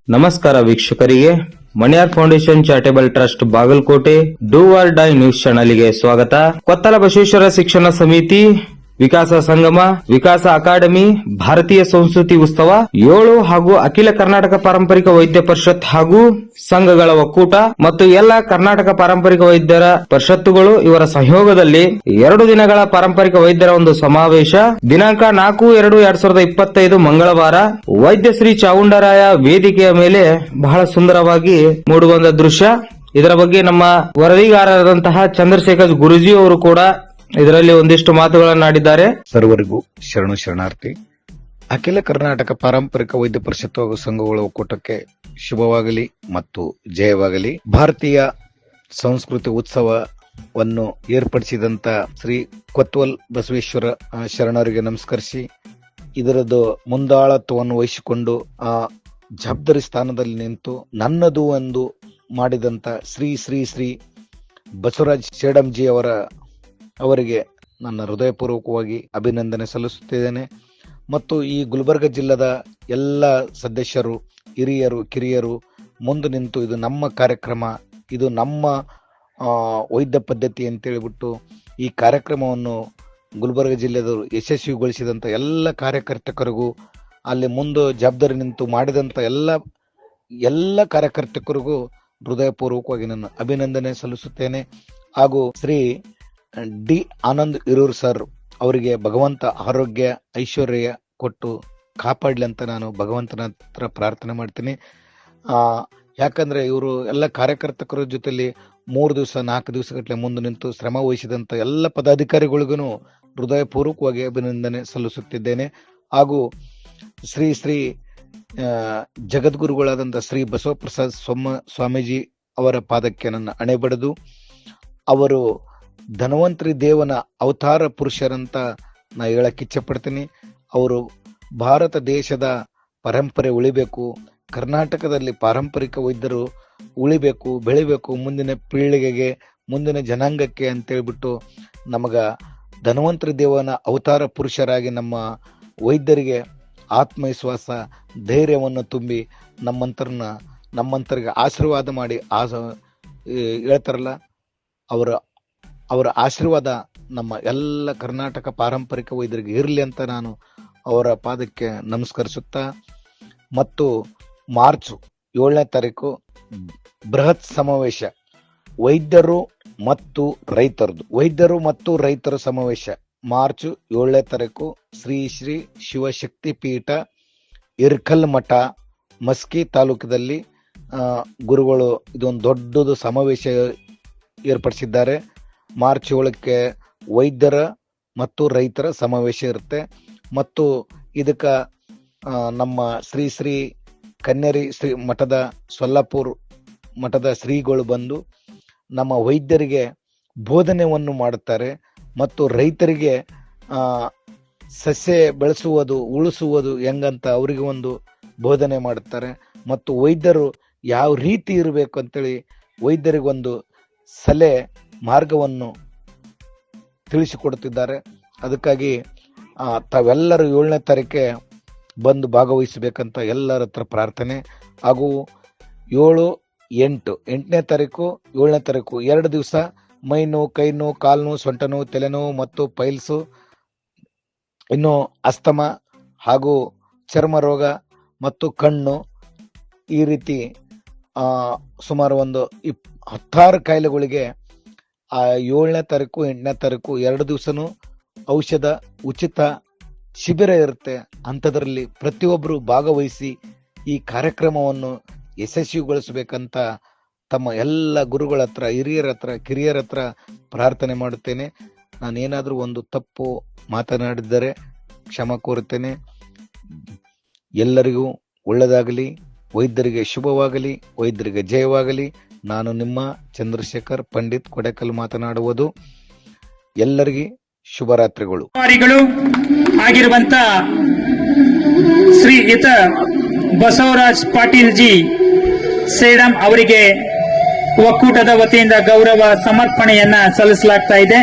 ನಮಸ್ಕಾರ ವೀಕ್ಷಕರಿಗೆ, Maniyar foundation charitable trust Bagalkote do or die news ಚಾನೆಲ್ಗೆ ಸ್ವಾಗತ. ಕೊತ್ತಲ ಬಸವೇಶ್ವರ ಶಿಕ್ಷಣ ಸಮಿತಿ, ವಿಕಾಸ ಸಂಗಮ, ವಿಕಾಸ ಅಕಾಡೆಮಿ, ಭಾರತೀಯ ಸಂಸ್ಕೃತಿ ಉತ್ಸವ 7 ಹಾಗೂ ಅಖಿಲ ಕರ್ನಾಟಕ ಪಾರಂಪರಿಕ ವೈದ್ಯ ಪರಿಷತ್ ಹಾಗೂ ಸಂಘಗಳ ಒಕ್ಕೂಟ ಮತ್ತು ಎಲ್ಲ ಕರ್ನಾಟಕ ಪಾರಂಪರಿಕ ವೈದ್ಯರ ಪರಿಷತ್ತುಗಳು ಇವರ ಸಹಯೋಗದಲ್ಲಿ 2 ದಿನಗಳ ಪಾರಂಪರಿಕ ವೈದ್ಯರ ಒಂದು ಸಮಾವೇಶ ದಿನಾಂಕ 4/2/2025 ಮಂಗಳವಾರ ವೈದ್ಯ ಶ್ರೀ ಚಾವುಂಡರಾಯ ವೇದಿಕೆಯ ಮೇಲೆ ಬಹಳ ಸುಂದರವಾಗಿ ಮೂಡಿಬಂದ ದೃಶ್ಯ. ಇದರ ಬಗ್ಗೆ ನಮ್ಮ ವರದಿಗಾರರಾದಂತಹ ಚಂದ್ರಶೇಖರ್ ಗುರುಜಿ ಅವರು ಕೂಡ ಇದರಲ್ಲಿ ಒಂದಿಷ್ಟು ಮಾತುಗಳನ್ನಾಡಿದ್ದಾರೆ. ಸರ್ವರಿಗೂ ಶರಣಾರ್ಥಿ. ಅಖಿಲ ಕರ್ನಾಟಕ ಪಾರಂಪರಿಕ ವೈದ್ಯ ಪರಿಷತ್ ಹಾಗೂ ಸಂಘಗಳ ಒಕ್ಕೂಟಕ್ಕೆ ಶುಭವಾಗಲಿ ಮತ್ತು ಜಯವಾಗಲಿ. ಭಾರತೀಯ ಸಂಸ್ಕೃತಿ ಉತ್ಸವವನ್ನು ಏರ್ಪಡಿಸಿದಂತ ಶ್ರೀ ಕೊತ್ವಲ್ ಬಸವೇಶ್ವರ ಶರಣರಿಗೆ ನಮಸ್ಕರಿಸಿ, ಇದರದ್ದು ಮುಂದಾಳತ್ವವನ್ನು ವಹಿಸಿಕೊಂಡು ಆ ಜವಾಬ್ದಾರಿ ಸ್ಥಾನದಲ್ಲಿ ನಿಂತು ನನ್ನದು ಎಂದು ಮಾಡಿದಂತ ಶ್ರೀ ಶ್ರೀ ಶ್ರೀ ಬಸವರಾಜ್ ಸೇಡಂಜಿ ಅವರಿಗೆ ನನ್ನ ಹೃದಯಪೂರ್ವಕವಾಗಿ ಅಭಿನಂದನೆ ಸಲ್ಲಿಸುತ್ತಿದ್ದೇನೆ. ಮತ್ತು ಈ ಗುಲ್ಬರ್ಗ ಜಿಲ್ಲೆದ ಎಲ್ಲ ಸದಸ್ಯರು, ಹಿರಿಯರು, ಕಿರಿಯರು ಮುಂದೆ ನಿಂತು ಇದು ನಮ್ಮ ಕಾರ್ಯಕ್ರಮ, ಇದು ನಮ್ಮ ವೈದ್ಯ ಪದ್ಧತಿ ಅಂತೇಳಿಬಿಟ್ಟು ಈ ಕಾರ್ಯಕ್ರಮವನ್ನು ಗುಲ್ಬರ್ಗ ಜಿಲ್ಲೆದವರು ಯಶಸ್ವಿಗೊಳಿಸಿದಂಥ ಎಲ್ಲ ಕಾರ್ಯಕರ್ತರಿಗೂ, ಅಲ್ಲಿ ಮುಂದೆ ಜವಾಬ್ದಾರಿ ನಿಂತು ಮಾಡಿದಂಥ ಎಲ್ಲ ಕಾರ್ಯಕರ್ತರಿಗೂ ಹೃದಯಪೂರ್ವಕವಾಗಿ ನನ್ನ ಅಭಿನಂದನೆ ಸಲ್ಲಿಸುತ್ತೇನೆ. ಹಾಗೂ ಶ್ರೀ ಡಿ ಆನಂದ್ ಹಿರೂರ್ ಸರ್ ಅವರಿಗೆ ಭಗವಂತ ಆರೋಗ್ಯ ಐಶ್ವರ್ಯ ಕೊಟ್ಟು ಕಾಪಾಡಲಿ ಅಂತ ನಾನು ಭಗವಂತನ ಹತ್ರ ಪ್ರಾರ್ಥನೆ ಮಾಡ್ತೀನಿ. ಯಾಕಂದ್ರೆ ಇವರು ಎಲ್ಲ ಕಾರ್ಯಕರ್ತರ ಜೊತೆಲಿ 3 ದಿವಸ 4 ದಿವಸಗಟ್ಟಲೆ ಮುಂದೆ ನಿಂತು ಶ್ರಮ ವಹಿಸಿದಂತ ಎಲ್ಲ ಪದಾಧಿಕಾರಿಗಳಿಗೂ ಹೃದಯಪೂರ್ವಕವಾಗಿ ಅಭಿನಂದನೆ ಸಲ್ಲಿಸುತ್ತಿದ್ದೇನೆ. ಹಾಗೂ ಶ್ರೀ ಶ್ರೀ ಜಗದ್ಗುರುಗಳಾದಂಥ ಶ್ರೀ ಬಸವಪ್ರಸಾದ್ ಸ್ವಾಮೀಜಿ ಅವರ ಪಾದಕ್ಕೆ ನನ್ನ ಅಣೆ ಬಡಿದು, ಅವರು ಧನ್ವಂತರಿ ದೇವನ ಅವತಾರ ಪುರುಷರಂತ ನಾ ಹೇಳಕ್ ಇಚ್ಛೆ ಪಡ್ತೀನಿ. ಅವರು ಭಾರತ ದೇಶದ ಪರಂಪರೆ ಉಳಿಬೇಕು, ಕರ್ನಾಟಕದಲ್ಲಿ ಪಾರಂಪರಿಕ ವೈದ್ಯರು ಉಳಿಬೇಕು, ಬೆಳಿಬೇಕು, ಮುಂದಿನ ಪೀಳಿಗೆಗೆ, ಮುಂದಿನ ಜನಾಂಗಕ್ಕೆ ಅಂತೇಳ್ಬಿಟ್ಟು ನಮಗ ಧನ್ವಂತರಿ ದೇವನ ಅವತಾರ ಪುರುಷರಾಗಿ ನಮ್ಮ ವೈದ್ಯರಿಗೆ ಆತ್ಮವಿಶ್ವಾಸ, ಧೈರ್ಯವನ್ನು ತುಂಬಿ ನಮ್ಮಂತರಿಗೆ ಆಶೀರ್ವಾದ ಮಾಡಿ ಹೇಳ್ತಾರಲ್ಲ, ಅವರ ಆಶೀರ್ವಾದ ನಮ್ಮ ಎಲ್ಲ ಕರ್ನಾಟಕ ಪಾರಂಪರಿಕ ವೈದ್ಯರಿಗೆ ಇರಲಿ ಅಂತ ನಾನು ಅವರ ಪಾದಕ್ಕೆ ನಮಸ್ಕರಿಸುತ್ತಾ, ಮತ್ತು ಮಾರ್ಚ್ 7ನೇ ತಾರೀಕು ಬೃಹತ್ ಸಮಾವೇಶ ವೈದ್ಯರು ಮತ್ತು ರೈತರ ಸಮಾವೇಶ ಮಾರ್ಚ್ 7ನೇ ತಾರೀಕು ಶ್ರೀ ಶ್ರೀ ಶಿವಶಕ್ತಿ ಪೀಠ ಇರ್ಕಲ್ ಮಠ ಮಸ್ಕಿ ತಾಲೂಕದಲ್ಲಿ ಗುರುಗಳು ಇದೊಂದು ದೊಡ್ಡದು ಸಮಾವೇಶ ಏರ್ಪಡಿಸಿದ್ದಾರೆ. ಮಾರ್ಚ್ 7ಕ್ಕೆ ವೈದ್ಯರ ಮತ್ತು ರೈತರ ಸಮಾವೇಶ ಇರುತ್ತೆ. ಮತ್ತು ಇದಕ್ಕ ನಮ್ಮ ಶ್ರೀ ಶ್ರೀ ಕನ್ಯರಿ ಶ್ರೀ ಮಠದ ಸೊಲ್ಲಾಪುರ್ ಮಠದ ಶ್ರೀಗಳು ಬಂದು ನಮ್ಮ ವೈದ್ಯರಿಗೆ ಬೋಧನೆಯನ್ನು ಮಾಡುತ್ತಾರೆ. ಮತ್ತು ರೈತರಿಗೆ ಸಸ್ಯ ಬೆಳೆಸುವುದು, ಉಳಿಸುವುದು ಹೆಂಗಂತ ಅವರಿಗೆ ಒಂದು ಬೋಧನೆ ಮಾಡುತ್ತಾರೆ. ಮತ್ತು ವೈದ್ಯರು ಯಾವ ರೀತಿ ಇರಬೇಕು ಅಂತೇಳಿ ವೈದ್ಯರಿಗೊಂದು ಸಲಹೆ ಮಾರ್ಗವನ್ನು ತಿಳಿಸಿಕೊಡುತ್ತಿದ್ದಾರೆ. ಅದಕ್ಕಾಗಿ ತಾವೆಲ್ಲರೂ 7ನೇ ತಾರೀಕೆ ಬಂದು ಭಾಗವಹಿಸಬೇಕಂತ ಎಲ್ಲರ ಹತ್ರ ಪ್ರಾರ್ಥನೆ. ಹಾಗೂ 8ನೇ ತಾರೀಕು 7ನೇ ತಾರೀಕು 2 ದಿವಸ ಮೈ ನೋವು, ಕೈ ನೋವು, ಕಾಲು ನೋವು, ಸೊಂಟ ನೋವು, ತಲೆನೋವು ಮತ್ತು ಪೈಲ್ಸು, ಇನ್ನು ಅಸ್ತಮ ಹಾಗೂ ಚರ್ಮ ರೋಗ ಮತ್ತು ಕಣ್ಣು, ಈ ರೀತಿ ಸುಮಾರು ಒಂದು 16 ಕಾಯಿಲೆಗಳಿಗೆ 7ನೇ ತಾರೀಕು 8ನೇ ತಾರೀಕು 2 ದಿವಸನೂ ಔಷಧ ಉಚಿತ ಶಿಬಿರ ಇರುತ್ತೆ. ಅಂಥದ್ರಲ್ಲಿ ಪ್ರತಿಯೊಬ್ಬರು ಭಾಗವಹಿಸಿ ಈ ಕಾರ್ಯಕ್ರಮವನ್ನು ಯಶಸ್ವಿಗೊಳಿಸಬೇಕಂತ ತಮ್ಮ ಎಲ್ಲ ಗುರುಗಳ ಹತ್ರ, ಹಿರಿಯರ ಹತ್ರ, ಕಿರಿಯರ ಹತ್ರ ಪ್ರಾರ್ಥನೆ ಮಾಡುತ್ತೇನೆ. ನಾನೇನಾದರೂ ಒಂದು ತಪ್ಪು ಮಾತನಾಡಿದ್ದರೆ ಕ್ಷಮ ಕೋರುತ್ತೇನೆ. ಎಲ್ಲರಿಗೂ ಒಳ್ಳೆಯದಾಗಲಿ, ವೈದ್ಯರಿಗೆ ಶುಭವಾಗಲಿ, ವೈದ್ಯರಿಗೆ ಜಯವಾಗಲಿ. ನಾನು ನಿಮ್ಮ ಚಂದ್ರಶೇಖರ್ ಪಂಡಿತ್ ಕೊಡೆಕಲ್ ಮಾತನಾಡುವುದು. ಎಲ್ಲರಿಗೆ ಶುಭರಾತ್ರಿಗಳು. ಆಗಿರುವಂತ ಶ್ರೀಯುತ ಬಸವರಾಜ್ ಪಾಟೀಲ್ ಜಿ ಸೇಡಂ ಅವರಿಗೆ ಒಕ್ಕೂಟದ ವತಿಯಿಂದ ಗೌರವ ಸಮರ್ಪಣೆಯನ್ನ ಸಲ್ಲಿಸಲಾಗ್ತಾ ಇದೆ.